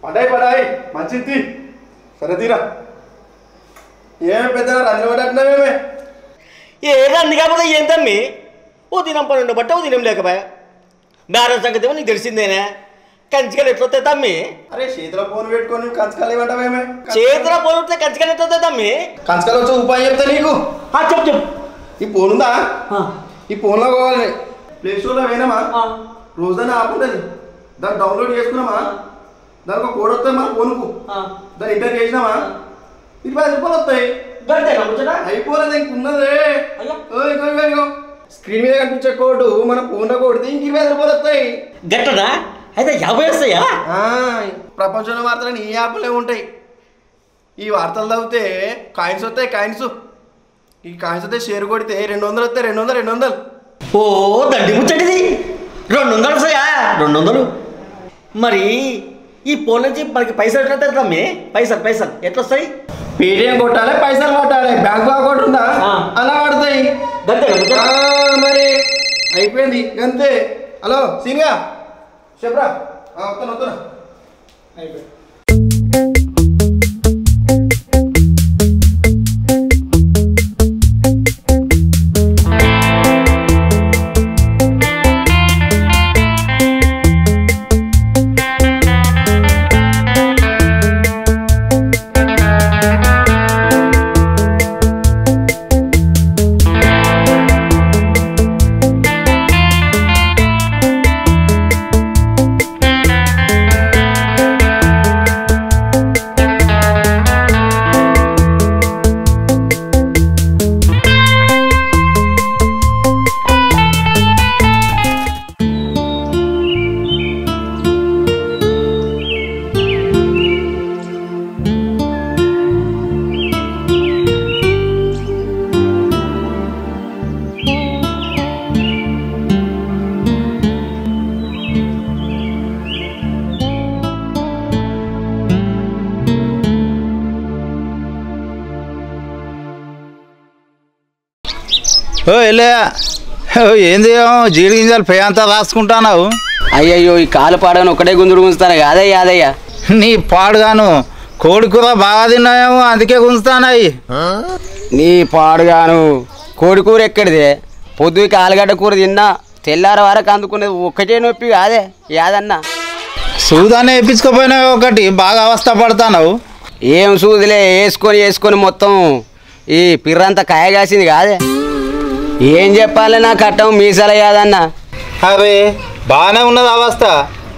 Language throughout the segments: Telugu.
పడాయి పడాయి మంచిది సరే తీరా ఏమే పెద్ద రంజు పడట్లేమే ఏ రంది కాకపోతే ఏం తమ్మి ఓ దినం పన్నెండు బట్ట ఓ దినం లేకపోయా బేరం సంగతి ఏమో నీకు తెలిసిందేనే కంచికలు ఎట్లొస్తాయి తమ్మి అరే చేతిలో ఫోన్ పెట్టుకొని కంచకాలు ఏమంటావేమే చేతిలో ఫోన్ వస్తే కంచికలు ఎట్లొస్తాయి తమ్మి కంచకాలు వచ్చి ఉపాయం చెప్తా నీకు చెప్పు చెప్పు ఈ ఫోన్ ఉందా ఈ ఫోన్లో పోవాలి ప్లే స్టోర్లో పోయినామా రోజుదాన్ని యాప్ ఉంటుంది దాన్ని డౌన్లోడ్ చేసుకున్నామా దానికి ఒక కోడ్ వస్తుంది మన ఫోన్కు దాన్ని ఎంటర్ చేసినామా 20 రూపాయలు వస్తాయి అయిపోలేదు ఇంకున్నదే స్క్రీన్ మీద కనిపించే కోడ్ మన ఫోన్లో కొడితే ఇంక 20 రూపాయలు వస్తాయి గట్టనా అయితే 50 వస్తాయా ప్రపంచంలో మాత్రం ఈ యాప్లే ఉంటాయి ఈ వార్తలు చదివితే కాయిన్స్ వస్తాయి కాయిన్స్ ఈ కాయిన్స్ వస్తే షేర్ కొడితే 200 వస్తాయి 200 ఓ దండి ముచ్చటిది 200 వస్తాయా 200 మరి ఈ ఫోన్ నుంచి మనకి పైసలు ఎట్లా తమ్మి పైసలు ఎట్లా వస్తాయి పేటిఎం కొట్టాలి పైసలు కొట్టాలి బ్యాంక్ అకౌంట్ ఉందా అలా పడతాయి మరి అయిపోయింది అంతే హలో సీనియా చెప్పరా వస్తున్నా అయిపోయింది ఏంది జీడి గింజలు పే అంతా రాసుకుంటున్నావు అయ్యయ్యో ఈ కాలు పాడగాను ఒకటే గుంజుడు గుంజుతాను యాదయ్యా నీ పాడుగాను కోడి కూర బాగా తిన్నాయేమో అందుకే గుంజుతానాయి నీ పాడుగాను కోడి కూర ఎక్కడిదే పొద్దుకి ఆలుగడ్డ కూర తిన్నా తెల్లార వరకు అందుకునేది ఒక్కటే నొప్పి కాదే యాదన్నా సూదానే వేయించుకోపోయినావు ఒకటి బాగా అవస్థ పడతావు ఏం సూదిలే వేసుకొని మొత్తం ఈ పిర్రంతా కాయ కాసింది కాదే ఏం చెప్పాలి నా కట్టం మీసాల యాదన్నా అరే బాగానే ఉన్నది అవస్థ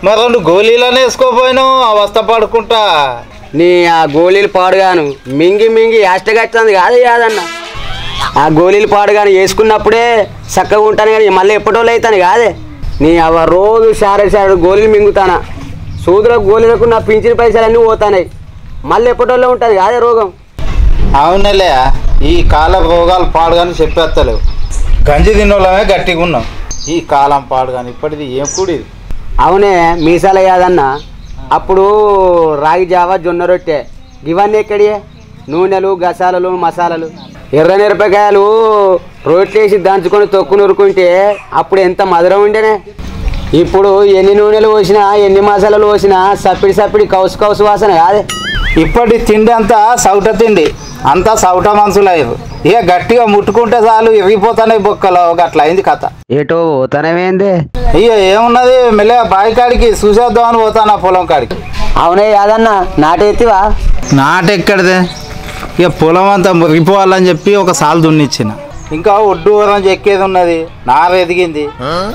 మరి 2 గోళీలనే వేసుకోపోయినావు అవస్థ పడుకుంటా నీ ఆ గోళీలు పాడుగాను మింగి యాష్టగచ్చింది కాదు యాదన్నా ఆ గోళీలు పాడుగాను వేసుకున్నప్పుడే చక్కగా ఉంటాను కానీ మళ్ళీ ఎప్పటోళ్ళు అవుతాను కాదే నీ అవ రోజు సారే గోళీలు మింగుతానా సూదులకు గోళీలకు నా పింఛన్ పైసలు అన్నీ పోతానాయి మళ్ళీ ఎప్పటోళ్ళే ఉంటుంది కాదే రోగం అవునలే ఈ కాలం రోగాలు పాడుగాని చెప్పేస్తలేవు గంజి తిన్నోళ్ళమే గట్టిగా ఉన్నాం ఈ కాలం పాడుగాని ఇప్పటిది ఏం కూడిది అవునే మీసాల యాదన్న అప్పుడు రాగి జావ జొన్న రొట్టె ఇవన్నీ ఎక్కడియే నూనెలు గసాలలు మసాలాలు ఎర్ర మిరపకాయలు రోట్లేసి దంచుకొని తొక్కు నూరుకుంటే అప్పుడు ఎంత మధురం ఉండేనే ఇప్పుడు ఎన్ని నూనెలు పోసినా ఎన్ని మసాలాలు పోసినా సప్పిడి కౌసు వాసన కాదే ఇప్పటి తిండి అంతా సౌట తిండి అంతా సౌట మనుషులు అయ్యారు ఇక గట్టిగా ముట్టుకుంటే చాలు ఇరిగిపోతాయి బొక్కలో అట్లా అయింది కథ ఏటో పోతానేమేంది ఇక ఏమున్నది మెల్లగా బావి కాడికి చూసేద్దామని పోతాను పొలం కాడికి అవునే యాదన్న నాటెత్తివా నాటెక్కడిదే ఇక పొలం అంతా మురిగిపోవాలని చెప్పి ఒక సాలు దున్నిచ్చిన ఇంకా ఒడ్డు వరం చెక్కేది ఉన్నది నార ఎదిగింది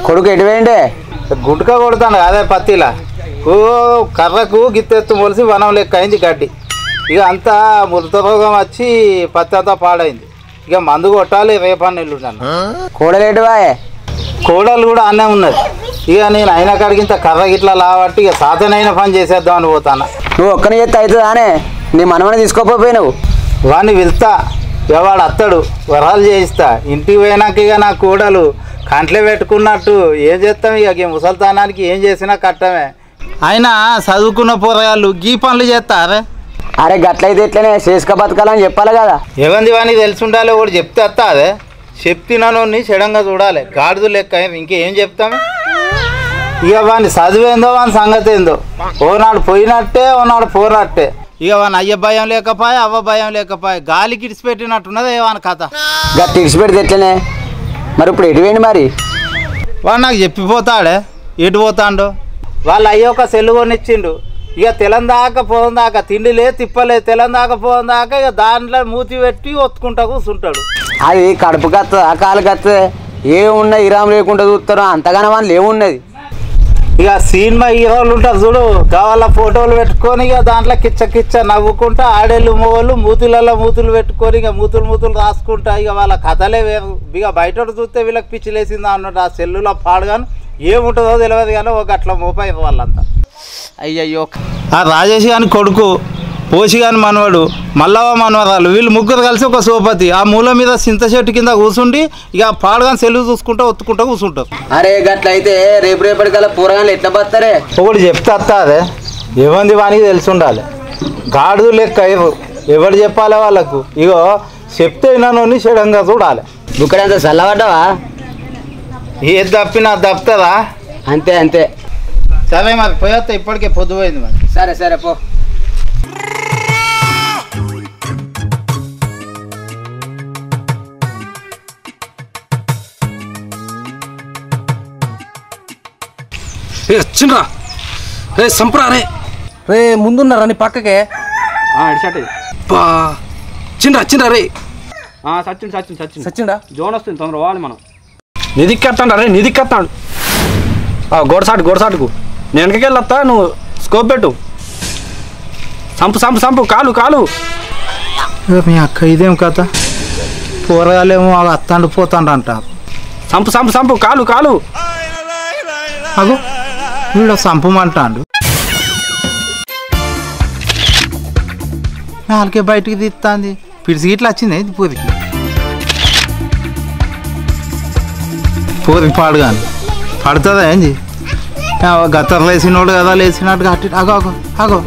కొడుకు ఎటువేండే గుట్క కొడతాను అదే పత్తిలా ఓ కర్రకు గిత్తెత్తు మొలిసి వనం లెక్క అయింది గడ్డి ఇక అంతా మృత రోగం వచ్చి పత్తి అంతా పాడైంది ఇక మందు కొట్టాలి రేపని ఎల్లుంటాను కోడలేటువాయే కోడలు కూడా అన్నే ఉన్నది ఇక నేను అయిన కాడికి ఇంత కర్ర గిట్లా లాబట్టి ఇక సాతనైన పని చేసేద్దామని పోతాను నువ్వు ఒక్కని చేస్తే అవుతుందానే నీ మనమని తీసుకోపోయినావు వాడిని వెళ్తా ఇక వాడు అత్తడు వరాలు చేయిస్తా ఇంటికి పోయినాక ఇక నా కోడలు కంట్లో పెట్టుకున్నట్టు ఏం చేస్తాం ఇక ముసల్తానానికి ఏం చేసినా కట్టమే అయినా చదువుకున్న పోరగాళ్ళు గీ పనులు చేస్తారే అరే గట్లయితే ఎట్లనే శేషక బతకాలని చెప్పాలి కదా ఎవరిది వానికి తెలిసి ఉండాలి ఒకటి చెప్తే వస్తా అదే చెప్తున్నాను చెడంగా చూడాలి గాడిదు లెక్క ఇంకేం చెప్తాము ఇక వాని చదివేందో వాని సంగతి ఏందో, ఓనాడు పోయినట్టే ఓనాడు పోనట్టే. ఇక వాని అయ్య భయం లేకపోయా అవ్వ భయం లేకపోయా, గాలికి ఇడిచిపెట్టినట్టున్నదే వాని కథ. గట్టి ఇడిచిపెడితే ఎట్లనే మరి ఇప్పుడు ఎటువేండి మరి? వాడు నాకు చెప్పిపోతాడే ఎటు పోతాడు. వాళ్ళు అయ్యో ఒక సెల్లు కొనిచ్చిండు, ఇక తెలందాక పోదాక తిండి లేదు తిప్పలేదు, తెలందాక పోదాక ఇక దాంట్లో మూతి పెట్టి ఒత్తుకుంటా కూర్చుంటాడు. అది కడుపు కత్త కాలు కత్త ఏమున్నా ఇరాం లేకుండా చూస్తారు, అంతగానో వాళ్ళు ఏమున్నది. ఇక సినిమా హీరోలు ఉంటారు చూడు, కావాల ఫోటోలు పెట్టుకొని ఇక దాంట్లో కిచ్చ కిచ్చ నవ్వుకుంటా ఆడేళ్ళు మొగోళ్ళు మూతులలో మూతులు పెట్టుకొని ఇక మూతులు రాసుకుంటా ఇక వాళ్ళ కథలే వేరు. ఇక బయట చూస్తే వీళ్ళకి పిచ్చిలేసిందా అన్నట్టు ఆ సెల్లులో పాడుగాను ఏముంటుందో తెలియదు కానీ ఒక అట్లా మోపాయి వాళ్ళంతా. అయ్యయ్యో, ఆ రాజేష్ గాని కొడుకు, పోషి గాని మనవాడు, మల్లవ మనవరాలు, వీళ్ళు ముగ్గురు కలిసి ఒక సోపతి ఆ మూల మీద చింత చెట్టు కింద కూర్చుండి ఇక పాడుగాని సెల్లు చూసుకుంటా ఒత్తుకుంటా కూర్చుంటారు. అరే గట్లయితే రేపటికల్లా పూరగానే ఎట్లా బతారే? ఒకటి చెప్తా అదే ఏమంది వానికి తెలిసి ఉండాలి. గాడుదు లెక్క ఎవరు చెప్పాలి వాళ్ళకు, ఇగో చెప్తే వినని చెడంగా చూడాలి. బుక్కడంత చల్లబడ్డావా? ఏది తప్పినా తప్పుతుందా? అంతే అంతే. సరే మరి పోయేస్తా, ఇప్పటికే పొద్దుపోయింది మరి. సరే సరే పో. వచ్చిండ్రా రే సంప్రా రే రే ముందున్నారా నీ పక్కకే బా చిండ్రా రే సచ్చిండా జోన్ వస్తుంది తొందర పోవాలి మనం. నిధికెత్తాడు రే నిధికెత్తాడు గోడసాటుకు నేను వెనకకెళ్ళొస్తా, నువ్వు స్కోప్ పెట్టు. సంపు కాలు మీ అక్క ఇదేం కథ, కూరగాయలేమో అత్తాండు పోతాండు అంటారు. సంపు కాలు అగో వీడు సంపమంటాడు, నాలుగే బయటికి తీస్తుంది. పిడిసి ఇట్లా వచ్చింది ఇది పూరికి పాడుగాను పడుతుందా ఏంది? గత్తర్లు వేసినోడు కదా లేచినట్టుగా అట్టి అగో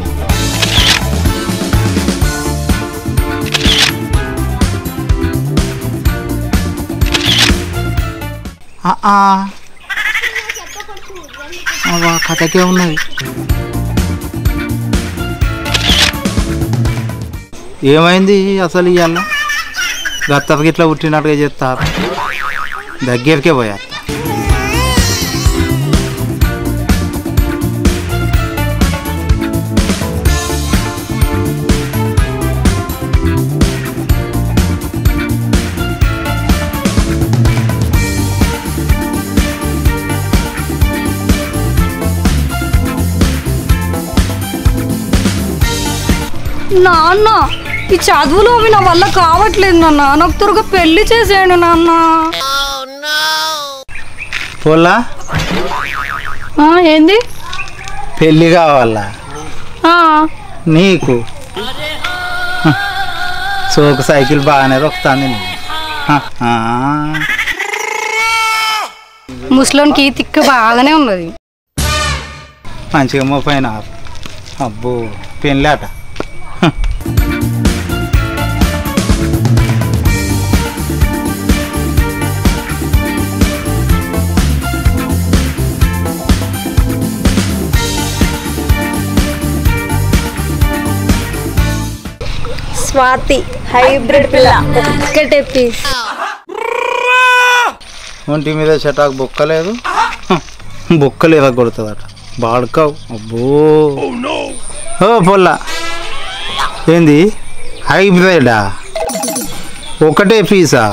కథకే ఉన్నది. ఏమైంది అసలు ఇవాళ? గత్తర్కి ఇట్లా పుట్టినట్టుగా చేస్తారు, దగ్గరికే పోయారు. నాన్న ఈ చదువులు అవి నా వల్ల కావట్లేదు నాన్న, నాకు త్వరగా పెళ్లి చేసేయండి నాన్న. పోలా ఏంది పెళ్ళి కావాలా నీకు? సోకు సైకిల్ బాగానే దొక్కుతాంది. ముసలోనికి తిక్కు బాగానే ఉన్నది. మంచిగా మోపైన అబ్బో పెళ్ళాట. స్వాతి హైబ్రిడ్ పిల్ల ఒక్కటే పీస్. ఒంటి మీద చెటాకు బొక్కలేదు, బొక్కలు ఎరగొడుతుందట బాడుకావు. అబ్బో ఓ పొల్ల ఏంది హైబ్రిడా? ఒకటే పీసా?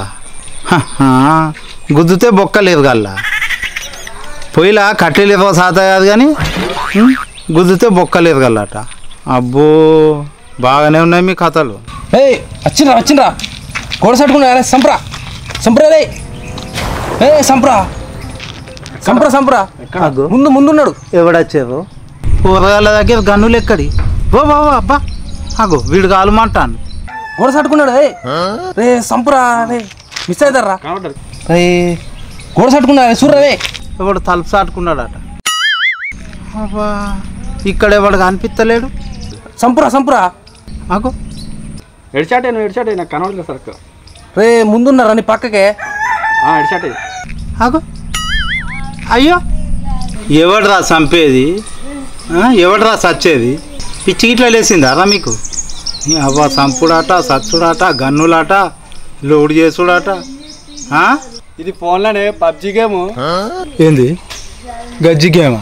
గుద్దుతే బొక్కలేదు గల్లా, పొయ్యిలా కట్టెలు సాత కాదు కానీ గుద్దుతే బొక్కలేదు గల్లట. అబ్బో బాగానే ఉన్నాయి మీ కథలు. వచ్చిండ్రా గోడ సట్టుకున్నా సంప్రా రే సంప్రా ముందున్నాడు. ఎవడొచ్చారు? కూరగాయల దగ్గర గన్నులు ఎక్కడి? ఓ బాబా అబ్బా అగో వీడు కాలుమంటాను. గోడ సట్టుకున్నాడు రే సంప్రా రే మిస్ అవుతారా రే గోడ సట్టుకున్నా చూడరా రే. ఎవడు తలుపు సాటుకున్నాడట. అబ్బా ఇక్కడ ఎవడు కనిపిస్తలేడు. సంప్రా అగో ఎడిచాటే నాకు కనవట్లేదు సరుకు రే ముందున్నారా నీ పక్కకే ఎడిచాటే. అగో అయ్యో ఎవడరా చంపేది ఎవడరా సచ్చేది పిచ్చి గిట్లా లేసిందా రా మీకు అవ్వ చంపుడాట సచ్చుడాట గన్నులాట లోడ్ చేసుడాట ఇది ఫోన్లోనే పబ్జి గేమ్. ఏంది గజ్జి గేమా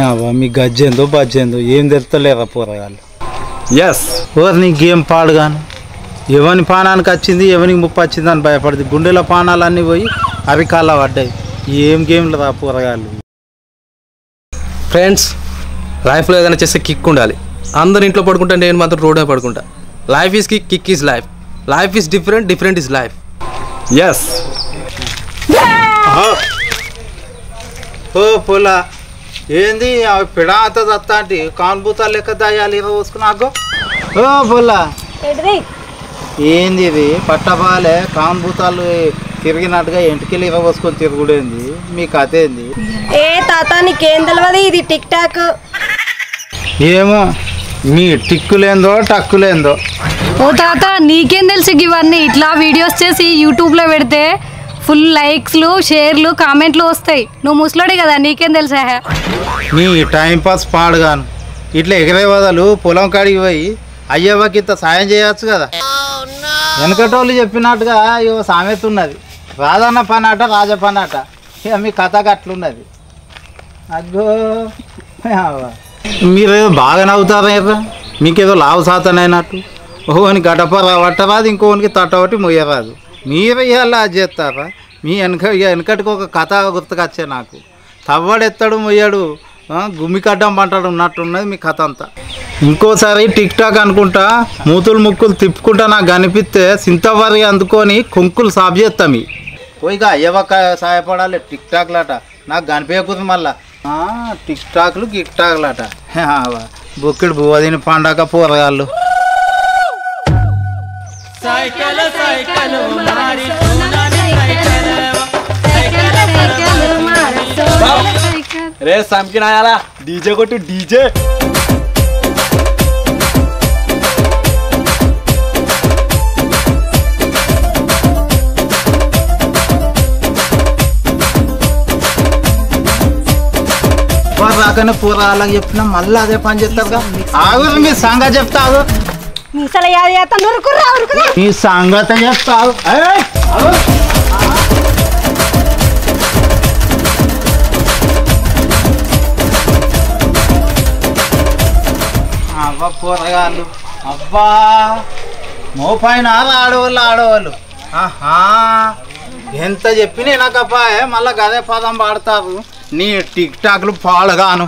అవ్వ మీ గజ్జేందో బజ్జేందో ఏం తెరుతలేరా పోరగాళ్ళు. ఎస్ ఓర్ నీ గేమ్ పాడుగాను ఎవని పానానికి వచ్చింది ఎవనికి ముప్పు వచ్చింది అని భయపడింది గుండెల పానాలన్నీ పోయి అవి కాళ్ళ పడ్డాయి. ఏం గేమ్లు రా పోరగాళ్ళు. ఫ్రెండ్స్, లైఫ్లో ఏదైనా చేస్తే కిక్ ఉండాలి. అందరు ఇంట్లో పడుకుంటా, నేను మాత్రం రోడ్డే పడుకుంటా. Life is kick, kick is life. Life is different, different is life. Yes. ఓ పొలా ఏంది అవి పిడాత దత్తాంటి కాన్బూతాలు లెక్క దయ్యాలి పోసుకున్నాకో. ఓ పొలా ఏంది ఇది పట్టబాలే కాన్బూతాలు తిరిగినట్టుగా ఎంటికెళ్ళి పోసుకొని తిరుగుడేంది మీ కథ ఏంది? ఏ తాత నీకేం తెలియదు, ఇది టిక్ టాక్. ఏమో మీ టిక్కులేందో టక్కులేందో. ఓ తాత నీకేం తెలుసు ఇవన్నీ? ఇట్లా వీడియోస్ చేసి యూట్యూబ్లో పెడితే ఫుల్ లైక్స్లు షేర్లు కామెంట్లు వస్తాయి. నువ్వు ముసలోడే కదా, నీకేం తెలుసా? నీ టైంపాస్ పాడుగాను ఇట్లా ఎగరే వదలు పొలం కాడికి పోయి అయ్యవ్వకి ఇంత సాయం చేయొచ్చు కదా. వెనకటోళ్ళు చెప్పినట్టుగా ఇవో సామెత ఉన్నది, రాజన్న పనాట రాజ పనాట. ఇక మీ కథకు అట్లున్నది. అగ్గో మీరేదో బాగా నవ్వుతారా, మీకేదో లావు సాతనైనట్టు. ఓహోని గడప పట్టరాదు, ఇంకోనికి తట్టబట్టి మొయ్యరాదు. మీరు ఇలా చేస్తారా? మీ వెనకటికి ఒక కథ గుర్తుకొచ్చే నాకు. తవ్వడెత్తాడు మొయ్యాడు గుమ్మికడ్డం పంటాడు ఉన్నట్టున్నది మీ కథ అంతా. ఇంకోసారి టిక్ టాక్ అనుకుంటా మూతులు ముక్కులు తిప్పుకుంటా నాకు కనిపిస్తే సింతవరి అందుకొని కొంకులు సాఫ్ చేస్తాం. పోయిగా అయ్యవక్క సాయపడాలి టిక్ టాక్లాట నాకు కనిపించకూడదు మళ్ళా. టిక్ టాక్లు గిక్ టాక్లాట బొక్కిడు బువ్వదిని పండగ పోరగాళ్ళు. రే సంకినాయాలా డీజే కొట్టు డీజే. రాకనే పోరాలని చెప్పినా మళ్ళీ అదే పని చేస్తారుగా. ఆగురు మీ సంగతి చెప్తావు, మీ సంగతి చెప్తావు. అబ్బా పోరగాళ్ళు అబ్బా మోపైన ఆడవాళ్ళు ఆహా ఎంత చెప్పినా నాకప్పా మళ్ళీ గదే పదం పాడతారు. నీ టిక్ టాక్లు పాడుగాను.